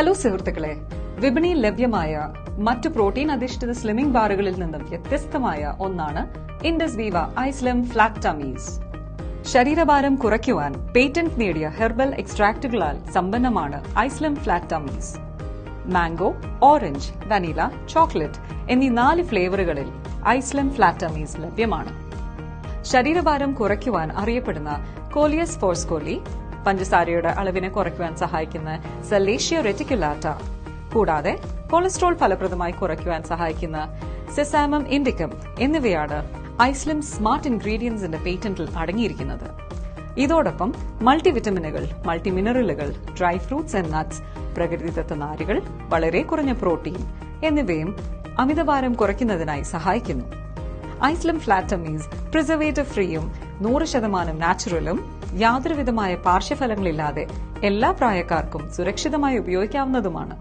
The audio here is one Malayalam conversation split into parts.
ഹലോ സുഹൃത്തുക്കളെ, വിപണിയിൽ ലഭ്യമായ മറ്റു പ്രോട്ടീൻ അധിഷ്ഠിത സ്ലിമിംഗ് ബാറുകളിൽ നിന്നും വ്യത്യസ്തമായ ഒന്നാണ് ഇൻഡസ് വീവ ഐസ്ലിം ഫ്ലാറ്റ് ടമ്മീസ്. ശരീരഭാരം കുറയ്ക്കുവാൻ പേറ്റന്റ് നേടിയ ഹെർബൽ എക്സ്ട്രാക്റ്റുകളാൽ സമ്പന്നമാണ് ഐസ്ലിം flat tummies. Mango, orange, vanilla, chocolate എന്നീ 4 ഫ്ലേവറുകളിൽ ഐസ്ലിം ഫ്ലാറ്റ് ടമ്മീസ് ലഭ്യമാണ്. ശരീരഭാരം കുറയ്ക്കുവാൻ അറിയപ്പെടുന്ന കോലിയസ് ഫോർസ്കോലി, പഞ്ചസാരയുടെ അളവിനെ കുറയ്ക്കുവാൻ സഹായിക്കുന്ന സലേഷ്യ റെറ്റിക്കുലാറ്റ, കൂടാതെ കൊളസ്ട്രോൾ ഫലപ്രദമായി കുറയ്ക്കുവാൻ സഹായിക്കുന്ന സെസാമം ഇൻഡിക്കം എന്നിവയാണ് ഐസ്ലിം സ്മാർട്ട് ഇൻഗ്രീഡിയൻസിന്റെ പേറ്റന്റിൽ അടങ്ങിയിരിക്കുന്നത്. ഇതോടൊപ്പം മൾട്ടിവിറ്റമിനുകൾ, മൾട്ടിമിനറലുകൾ, ഡ്രൈ ഫ്രൂട്ട്സ് ആൻഡ് നട്ട്സ്, പ്രകൃതിദത്ത നാരുകൾ, വളരെ കുറഞ്ഞ പ്രോട്ടീൻ എന്നിവയും അമിതഭാരം കുറയ്ക്കുന്നതിനായി സഹായിക്കുന്നു. ഐസ്ലിം ഫ്ലാറ്റ് ടമ്മീസ് പ്രിസർവേറ്റീവ് ഫ്രീയും 100% നാച്ചുറലും യാതൊരുവിധമായ പാർശ്വഫലങ്ങളില്ലാതെ എല്ലാ പ്രായക്കാർക്കും സുരക്ഷിതമായി ഉപയോഗിക്കാവുന്നതുമാണ്.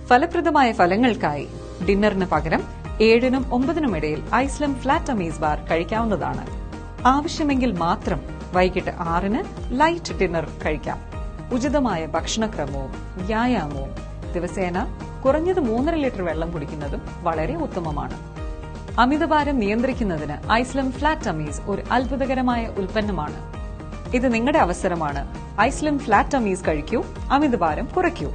ഫലപ്രദമായ ഫലങ്ങൾക്കായി ഡിന്നറിന് പകരം 7-നും 9-നും ഇടയിൽ ഐസ്ലിം ഫ്ലാറ്റ് ടമ്മീസ് ബാർ കഴിക്കാവുന്നതാണ്. ആവശ്യമെങ്കിൽ മാത്രം വൈകിട്ട് 6-ന് ലൈറ്റ് ഡിന്നർ കഴിക്കാം. ഉചിതമായ ഭക്ഷണക്രമവും വ്യായാമവും ദിവസേന കുറഞ്ഞത് 3.5 ലിറ്റർ വെള്ളം കുടിക്കുന്നതും വളരെ ഉത്തമമാണ്. അമിതഭാരം നിയന്ത്രിക്കുന്നതിന് ഐസ്ലിം ഫ്ലാറ്റ് ടമ്മീസ് ഒരു അത്ഭുതകരമായ ഉൽപ്പന്നമാണ്. ഇത് നിങ്ങളുടെ അവസരമാണ്. ഐസ്ലിം ഫ്ലാറ്റ് ടമ്മീസ് കഴിക്കൂ, അമിതഭാരം കുറയ്ക്കൂ.